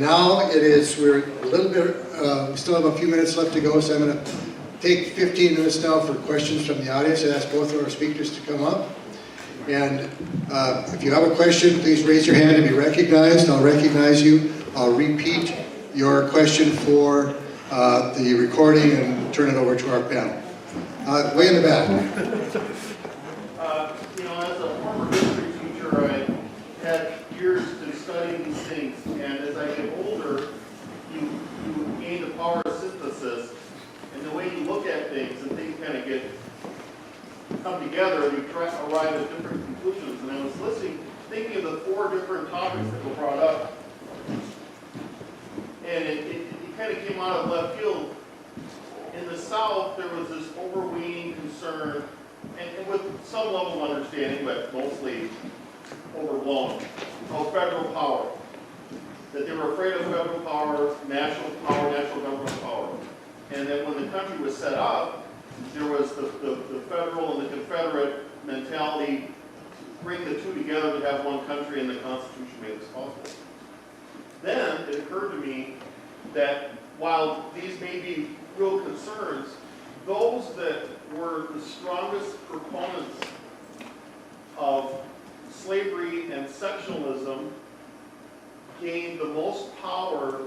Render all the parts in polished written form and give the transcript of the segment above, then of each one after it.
Now we're a little bit, we still have a few minutes left to go, so I'm going to take 15 minutes now for questions from the audience and ask both of our speakers to come up. And if you have a question, please raise your hand and be recognized. I'll recognize you. I'll repeat your question for the recording and turn it over to our panel. Way in the back. As a former history teacher, I had years to study these things, and as I get older, you gain the power of synthesis, and the way you look at things, and things kind of come together, and you try to arrive at different conclusions. And I was listening, thinking of the 4 different topics that were brought up, and it kind of came out of left field. In the South, there was this overweening concern, and with some level of understanding, but mostly overblown, of federal power. That they were afraid of federal power, national government power. And that when the country was set up, there was the federal and the Confederate mentality to bring the two together to have one country, and the Constitution made this possible. Then it occurred to me that while these may be real concerns, those that were the strongest proponents of slavery and sectionalism gained the most power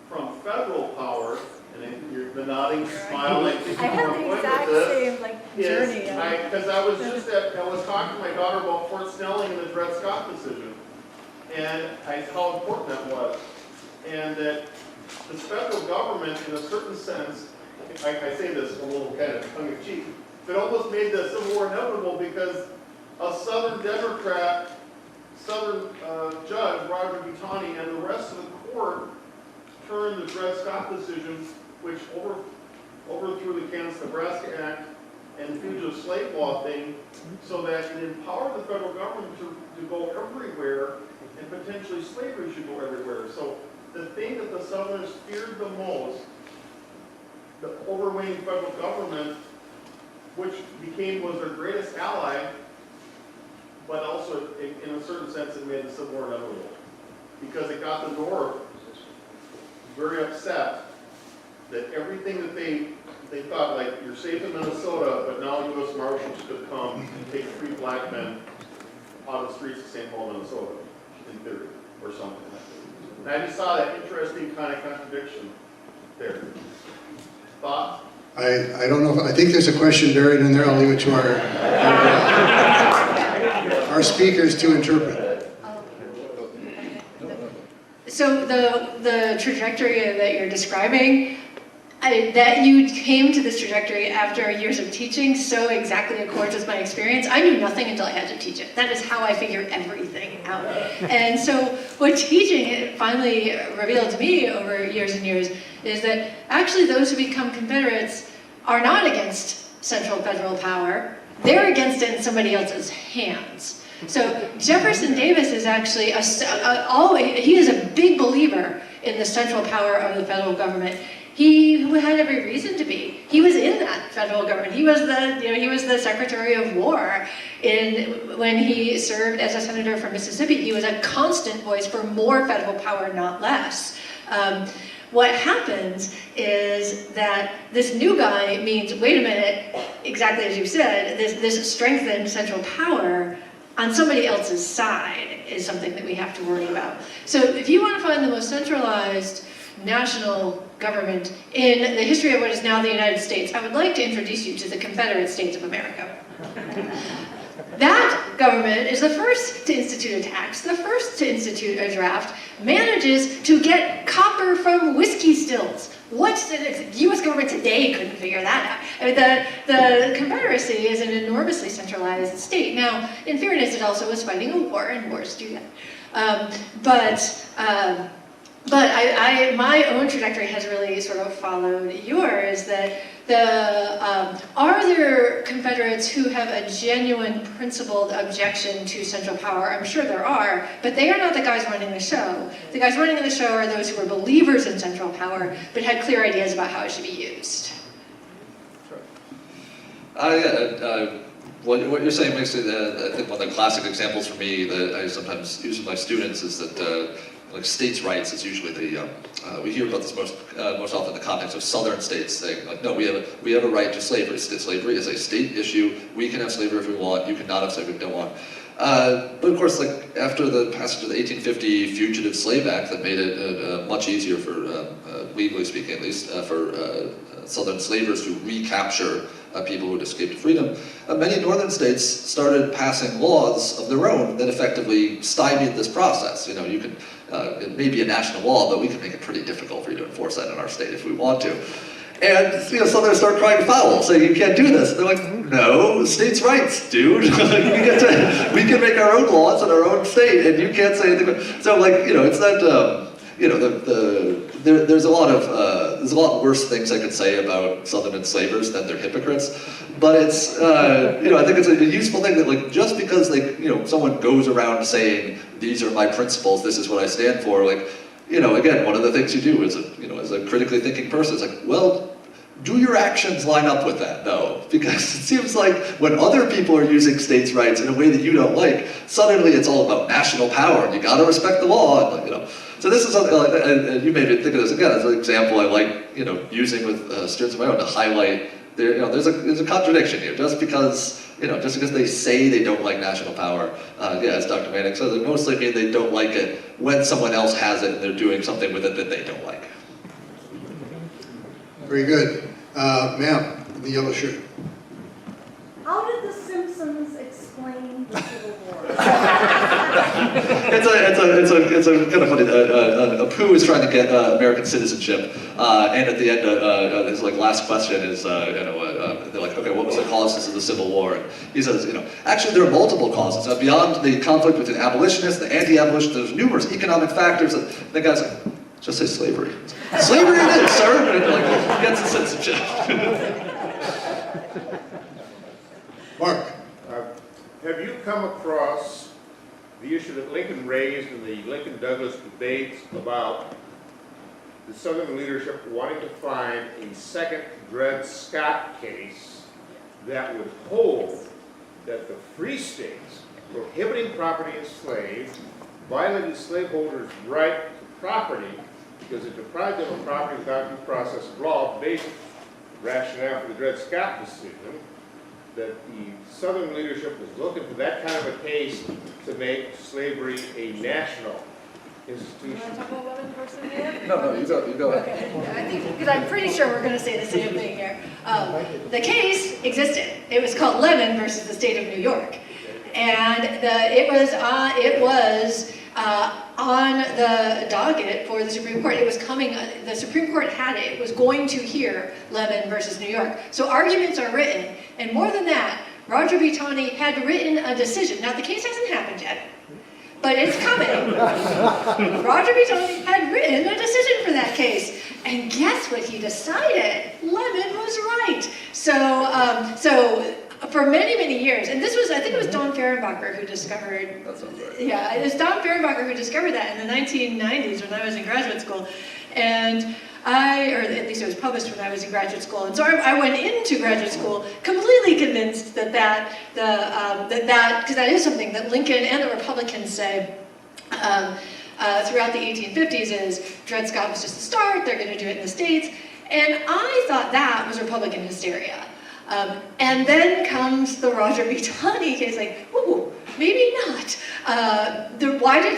from federal power, and you're nodding, smiling. I had the exact same journey. Because I was talking to my daughter about Fort Snelling and the Dred Scott decision, and how important that was, and that the federal government, in a certain sense, I say this a little kind of tongue-in-cheek, it almost made the Civil War inevitable because a Southern Democrat, Southern judge, Roger Butani, and the rest of the court turned the Dred Scott decision, which overthrew the Kansas-Nebraska Act and the fugitive slave law thing, so that it empowered the federal government to go everywhere, and potentially slavery should go everywhere. So the thing that the Southerners feared the most, the overwhelming federal government, which was their greatest ally, but also, in a certain sense, it made the Civil War inevitable. Because it got the North very upset that everything that they thought, like, you're safe in Minnesota, but now U.S. Marshals could come and take 3 black men out of the streets of St. Paul, Minnesota, in theory, or something like that. And I just saw that interesting kind of contradiction there. Thoughts? I don't know, I think there's a question buried in there. I'll leave it to our speakers to interpret. So the trajectory that you're describing, that you came to this trajectory after years of teaching so exactly accords with my experience. I knew nothing until I had to teach it. That is how I figure everything out. And so what teaching it finally revealed to me over years and years is that actually those who become Confederates are not against central federal power. They're against it in somebody else's hands. So Jefferson Davis is actually he is a big believer in the central power of the federal government. He had every reason to be. He was in that federal government. He was the Secretary of War when he served as a senator from Mississippi. He was a constant voice for more federal power, not less. What happens is that this new guy means, wait a minute, exactly as you said, this strengthened central power on somebody else's side is something that we have to worry about. So if you want to find the most centralized national government in the history of what is now the United States, I would like to introduce you to the Confederate States of America. That government is the first to institute a tax, the first to institute a draft, manages to get copper from whiskey stills. The U.S. government today couldn't figure that out. I mean, the Confederacy is an enormously centralized state. Now, in fairness, it also was fighting a war, and wars do that. But my own trajectory has really sort of followed yours, that are there Confederates who have a genuine principled objection to central power? I'm sure there are, but they are not the guys running the show. The guys running the show are those who were believers in central power, but had clear ideas about how it should be used. What you're saying makes it, I think one of the classic examples for me that I sometimes use with my students is that like states' rights is usually the, we hear about this most often in the context of southern states saying, like, no, we have a right to slavery. Slavery is a state issue. We can have slavery if we want. You cannot have slavery if you don't want. But of course, like, after the passage of the 1850 Fugitive Slave Act that made it much easier for, legally speaking at least, for southern slavers to recapture people who had escaped freedom, many northern states started passing laws of their own that effectively stymied this process. You know, you can, it may be a national law, but we can make it pretty difficult for you to enforce that in our state if we want to. And, you know, Southerners start crying foul, saying you can't do this. And they're like, no, states' rights, dude. we can make our own laws in our own state, and you can't say anything. So, like, you know, it's not, you know, there's a lot worse things I could say about Southern enslavers than they're hypocrites. But it's, you know, I think it's a useful thing that, like, just because, like, you know, someone goes around saying, these are my principles, this is what I stand for, like, you know, again, one of the things you do as a critically thinking person is like, well, do your actions line up with that, though? Because it seems like when other people are using states' rights in a way that you don't like, suddenly it's all about national power, and you gotta respect the law, and, you know. So this is something, and you made me think of this again as an example I like, you know, using with students of my own to highlight, you know, there's a contradiction here. Just because they say they don't like national power, yeah, as Dr. Manning says, it mostly mean they don't like it when someone else has it and they're doing something with it that they don't like. Very good. Ma'am, in the yellow shirt. How did the Simpsons explain the Civil War? It's a kind of funny. Apu is trying to get American citizenship, and at the end, his like last question is, they're like, okay, what was the causes of the Civil War? And he says, you know, actually there are multiple causes. Beyond the conflict between abolitionists, the anti-abolitionists, there's numerous economic factors. And the guy's like, just say slavery. Slavery it is, sir. And like, gets the citizenship. Mark. Have you come across the issue that Lincoln raised in the Lincoln-Douglas debates about the Southern leadership wanting to find a second Dred Scott case that would hold that the free states prohibiting property enslaved violated slaveholders' right to property because it deprived them of property without due process of law, based rationale for the Dred Scott decision, that the Southern leadership was looking for that kind of a case to make slavery a national institution. You want to talk about 11 versus New York? No, you go ahead. Okay, yeah, I think, because I'm pretty sure we're going to say the same thing here. The case existed. It was called Lemon versus the state of New York. And it was on the docket for the Supreme Court. It was coming, the Supreme Court had it. It was going to hear Lemon versus New York. So arguments are written. And more than that, Roger B. Taney had written a decision. Now, the case hasn't happened yet, but it's coming. Roger B. Taney had written a decision for that case. And guess what he decided? Lemon was right. So for many, many years, and this was, I think it was Don Fehrenbacher who discovered, That sounds right. yeah, it was Don Fehrenbacher who discovered that in the 1990s when I was in graduate school. And or at least it was published when I was in graduate school. And so I went into graduate school completely convinced that because that is something that Lincoln and the Republicans say throughout the 1850s is Dred Scott was just the start, they're gonna do it in the States. And I thought that was Republican hysteria. And then comes the Roger B. Taney case, like, ooh, maybe not.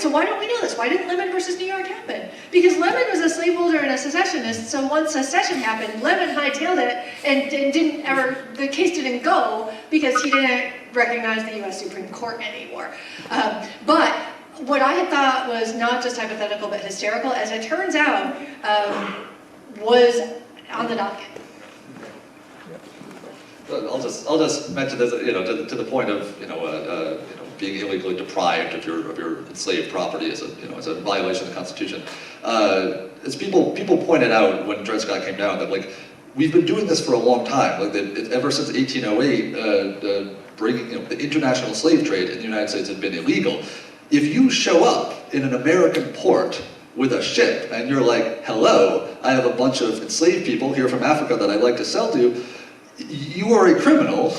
So why don't we know this? Why didn't Lemon versus New York happen? Because Lemon was a slaveholder and a secessionist, so once secession happened, Lemon hightailed it and didn't ever, the case didn't go because he didn't recognize the US Supreme Court anymore. But what I had thought was not just hypothetical but hysterical, as it turns out, was on the docket. I'll just mention this, you know, to the point of, being illegally deprived of your enslaved property as a violation of the Constitution. As people pointed out when Dred Scott came down, that like we've been doing this for a long time. Like ever since 1808, the international slave trade in the United States had been illegal. If you show up in an American port with a ship and you're like, hello, I have a bunch of enslaved people here from Africa that I'd like to sell to you, you are a criminal,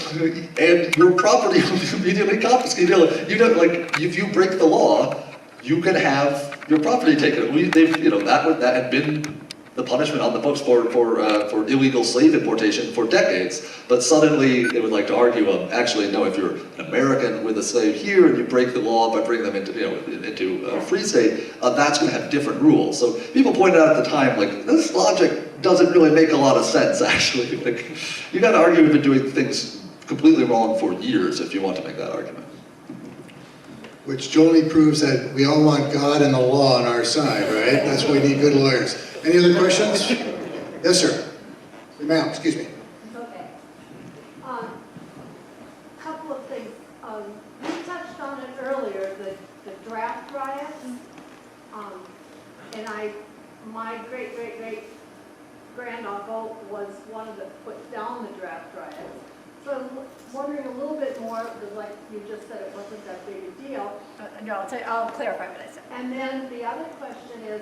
and your property will be immediately confiscated. You know, like if you break the law, you can have your property taken. That had been the punishment on the books for illegal slave importation for decades. But suddenly they would like to argue, actually, no, if you're an American with a slave here and you break the law by bringing them into a free state, that's going to have different rules. So people pointed out at the time, like, this logic doesn't really make a lot of sense, actually. Like, you got to argue we've been doing things completely wrong for years if you want to make that argument. Which only proves that we all want God and the law on our side, right? That's why we need good lawyers. Any other questions? Yes, sir. Ma'am, excuse me. Okay. Couple of things. You touched on it earlier, the draft riots. And my great-great-great-granduncle was one of the put down the draft riots. So I'm wondering a little bit more, because like you just said, it wasn't that big a deal. No, I'll clarify what I said. And then the other question is,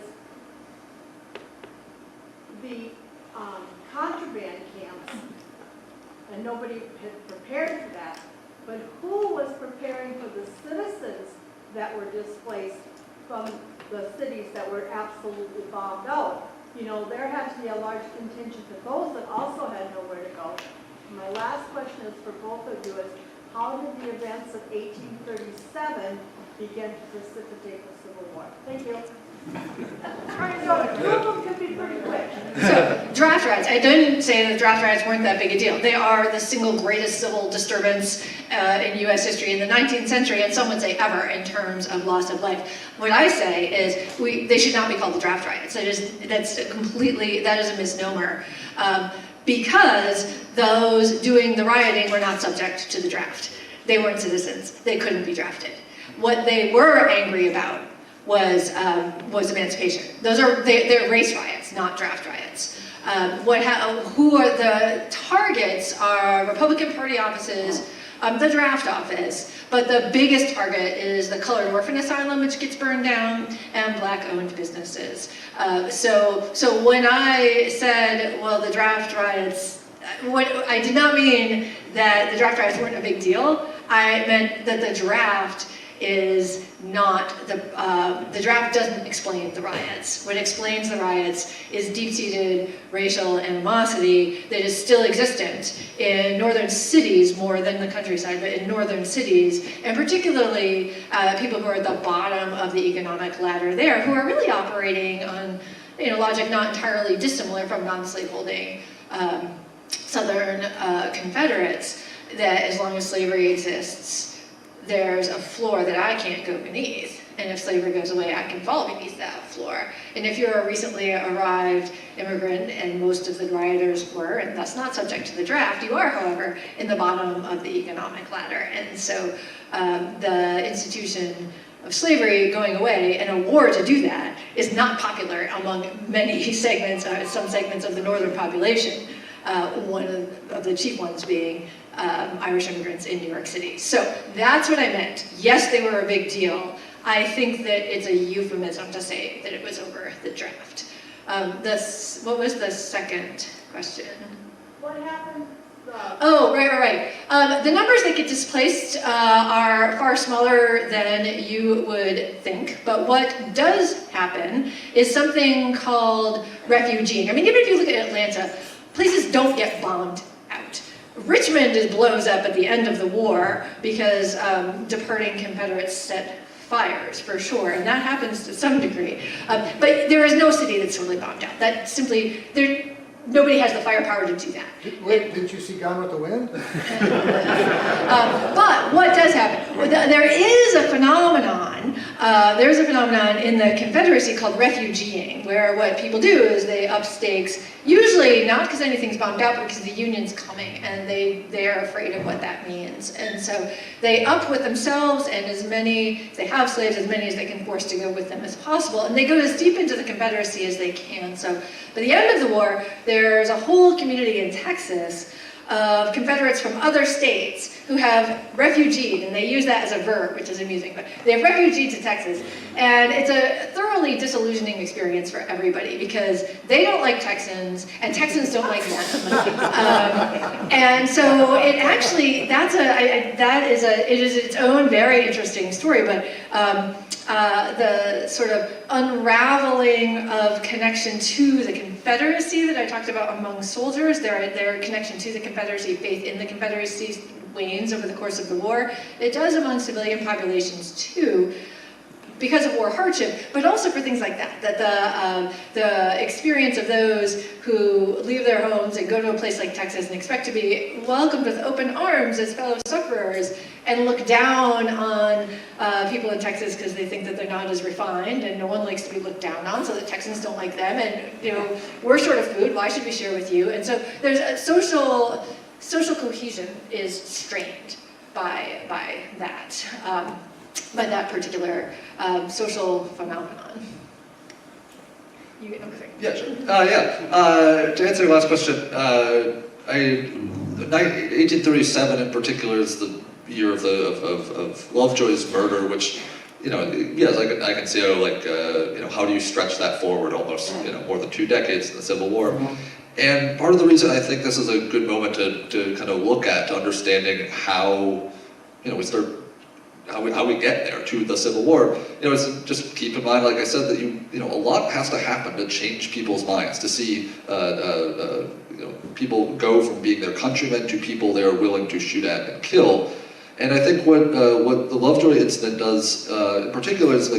the contraband camps, and nobody had prepared for that, but who was preparing for the citizens that were displaced from the cities that were absolutely bombed out? You know, there had to be a large contingent of those that also had nowhere to go. My last question is for both of you is, how did the events of 1837 begin to precipitate the Civil War? Thank you. Two of them could be pretty quick. So, draft riots. I didn't say the draft riots weren't that big a deal. They are the single greatest civil disturbance in U.S. history in the 19th century, and some would say ever, in terms of loss of life. What I say is they should not be called the draft riots. That is a misnomer. Because those doing the rioting were not subject to the draft. They weren't citizens. They couldn't be drafted. What they were angry about was emancipation. They're race riots, not draft riots. Who are the targets are Republican Party offices, the draft office, but the biggest target is the Colored Orphan Asylum, which gets burned down, and Black-owned businesses. So when I said, well, the draft riots, I did not mean that the draft riots weren't a big deal. I meant that the draft is not, the draft doesn't explain the riots. What explains the riots is deep-seated racial animosity that is still existent in northern cities more than the countryside, but in northern cities, and particularly people who are at the bottom of the economic ladder there, who are really operating on logic not entirely dissimilar from non-slaveholding Southern Confederates, that as long as slavery exists, there's a floor that I can't go beneath. And if slavery goes away, I can fall beneath that floor. And if you're a recently arrived immigrant, and most of the rioters were, and that's not subject to the draft, you are, however, in the bottom of the economic ladder. And so the institution of slavery going away, and a war to do that, is not popular among many segments, some segments of the northern population. One of the chief ones being Irish immigrants in New York City. So that's what I meant. Yes, they were a big deal. I think that it's a euphemism to say that it was over the draft. What was the second question? What happened? Oh, right. The numbers that get displaced are far smaller than you would think, but what does happen is something called refugeeing. I mean, even if you look at Atlanta, places don't get bombed out. Richmond blows up at the end of the war because departing Confederates set fires, for sure, and that happens to some degree. But there is no city that's totally bombed out. That simply, nobody has the firepower to do that. Did you see Gone with the Wind? But what does happen? There is a phenomenon. There's a phenomenon in the Confederacy called refugeeing, where what people do is they up stakes, usually not because anything's bombed out, but because the Union's coming, and they're afraid of what that means. And so they up with themselves and as many, if they have slaves, as many as they can force to go with them as possible. And they go as deep into the Confederacy as they can. So by the end of the war, there's a whole community in Texas of Confederates from other states who have refugeed, and they use that as a verb, which is amusing, but they have refugeed to Texas. And it's a thoroughly disillusioning experience for everybody because they don't like Texans, and Texans don't like them. And so it actually, it is its own very interesting story, but the sort of unraveling of connection to the Confederacy that I talked about among soldiers, their connection to the Confederacy, faith in the Confederacy wanes over the course of the war. It does among civilian populations too, because of war hardship, but also for things like that the experience of those who leave their homes and go to a place like Texas and expect to be welcomed with open arms as fellow sufferers and look down on people in Texas because they think that they're not as refined and no one likes to be looked down on, so the Texans don't like them, and we're short of food, why should we share with you? And so there's a social cohesion is strained by that particular social phenomenon. You get another thing? Yeah, sure. To answer your last question, 1837 in particular is the year of Lovejoy's murder, which, yes, I can see how, how do you stretch that forward almost, more than 2 decades in the Civil War. And part of the reason I think this is a good moment to kind of look at understanding how, how we get there to the Civil War, is just keep in mind, like I said, that a lot has to happen to change people's minds, to see people go from being their countrymen to people they are willing to shoot at and kill. And I think what the Lovejoy incident does in particular is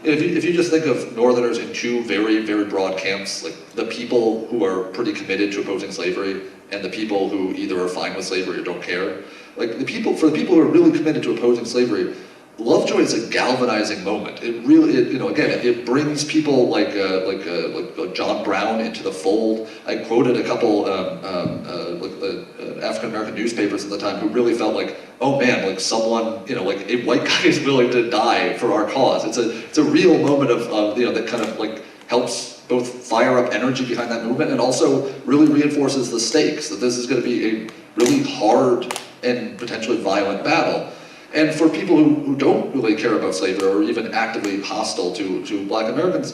if you just think of Northerners in 2 very, very broad camps, like the people who are pretty committed to opposing slavery and the people who either are fine with slavery or don't care. For the people who are really committed to opposing slavery, Lovejoy is a galvanizing moment. It really, it brings people like John Brown into the fold. I quoted a couple African American newspapers at the time who really felt like, oh man, someone, a white guy is willing to die for our cause. It's a real moment of that kind of helps both fire up energy behind that movement and also really reinforces the stakes that this is going to be a really hard and potentially violent battle. And for people who don't really care about slavery or even actively hostile to Black Americans,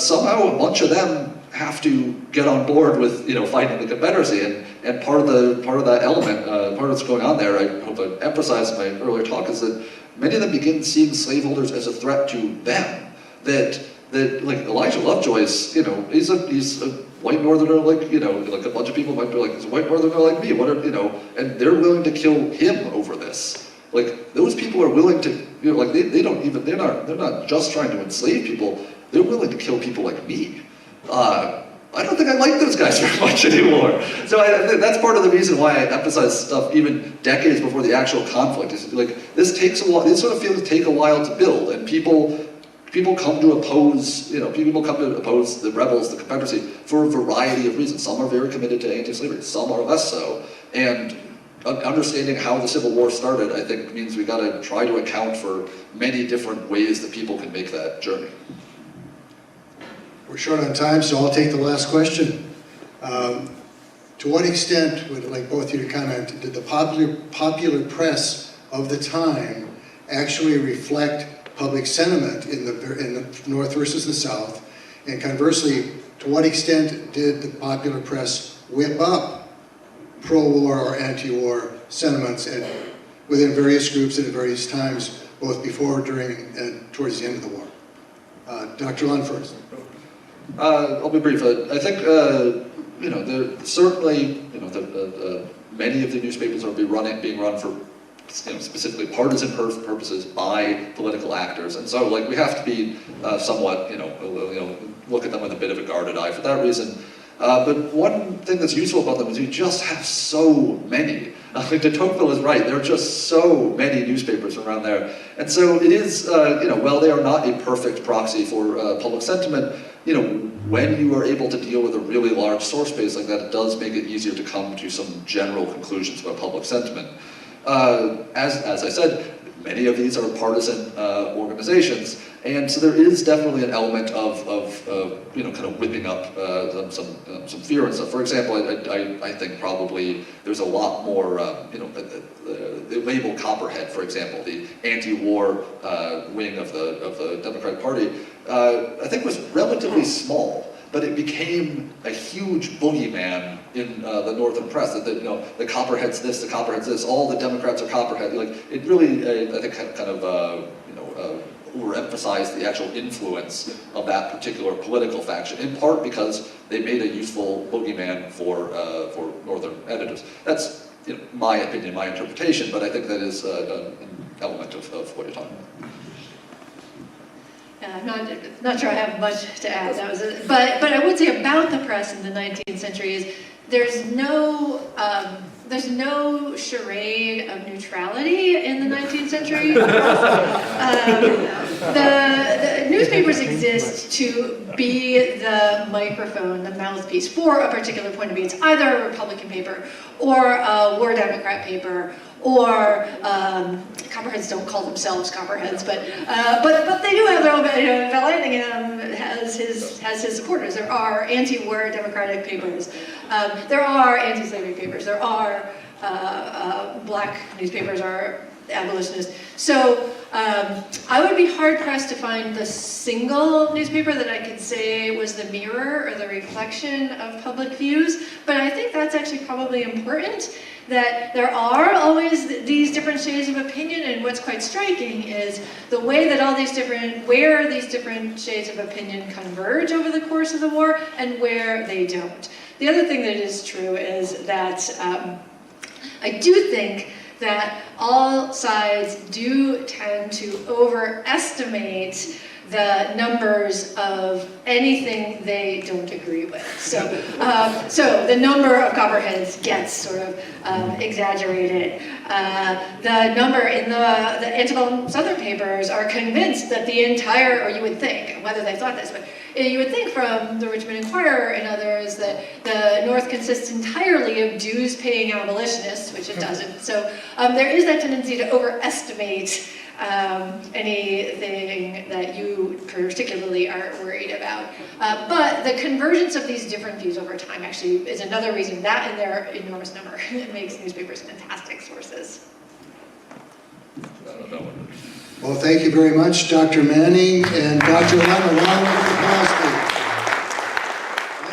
somehow a bunch of them have to get on board with fighting the Confederacy. And part of that element, part of what's going on there, I hope I emphasized in my earlier talk, is that many of them begin seeing slaveholders as a threat to them. That Elijah Lovejoy is, he's a white Northerner, a bunch of people might be like, he's a white Northerner like me, and they're willing to kill him over this. Those people are willing to, they're not just trying to enslave people, they're willing to kill people like me. I don't think I like those guys very much anymore. So I think that's part of the reason why I emphasize stuff even decades before the actual conflict. Is this takes a while, these sort of feelings take a while to build, and people come to oppose, the rebels, the Confederacy, for a variety of reasons. Some are very committed to anti-slavery, some are less so. And understanding how the Civil War started, I think, means we got to try to account for many different ways that people can make that journey. We're short on time, so I'll take the last question. To what extent, would like both of you to comment, did the popular press of the time actually reflect public sentiment in the North versus the South? And conversely, to what extent did the popular press whip up pro-war or anti-war sentiments within various groups and at various times, both before, during, and towards the end of the war? Dr. Lund first. I'll be brief. I think, certainly, many of the newspapers are being run for specifically partisan purposes by political actors, and so we have to be somewhat, look at them with a bit of a guarded eye for that reason. But one thing that's useful about them is you just have so many. De Tocqueville is right, there are just so many newspapers around there. And so it is, while they are not a perfect proxy for public sentiment, when you are able to deal with a really large source base like that, it does make it easier to come to some general conclusions about public sentiment. As I said, many of these are partisan organizations, And so there is definitely an element of you know, kind of whipping up some fear and stuff. For example, I think probably there's a lot more, you know, the label Copperhead, for example, the anti-war wing of the Democratic Party, I think was relatively small, but it became a huge boogeyman in the Northern press. That you know, the Copperhead's this, the Copperhead's this. All the Democrats are Copperhead. Like it really, I think, kind of you know. Overemphasize the actual influence of that particular political faction, in part because they made a useful boogeyman for Northern editors. That's, you know, my opinion, my interpretation, but I think that is an element of what you're talking about. I'm not sure I have much to add. That was but I would say about the press in the 19th century is there's no charade of neutrality in the 19th century. The newspapers exist to be the microphone, the mouthpiece for a particular point of view. It's either a Republican paper or a war Democrat paper, or Copperheads don't call themselves Copperheads, but they do have their own. You know, Vallandigham has his supporters. There are anti-war Democratic papers. There are anti-slavery papers. There are black newspapers are abolitionists. So I would be hard-pressed to find the single newspaper that I could say was the mirror or the reflection of public views, but I think that's actually probably important, that there are always these different shades of opinion, and what's quite striking is the way that where these different shades of opinion converge over the course of the war and where they don't. The other thing that is true is that I do think that all sides do tend to overestimate the numbers of anything they don't agree with. So the number of Copperheads gets sort of exaggerated. The number in the antebellum Southern papers are convinced that the entire, or you would think, whether they thought this, but you would think from the Richmond Enquirer and others that the North consists entirely of dues-paying abolitionists, which it doesn't. So there is that tendency to overestimate anything that you particularly are worried about. But the convergence of these different views over time actually is another reason, that and their enormous number, that makes newspapers fantastic sources. Well, thank you very much, Dr. Manning and Dr. Lund. A round of applause, please.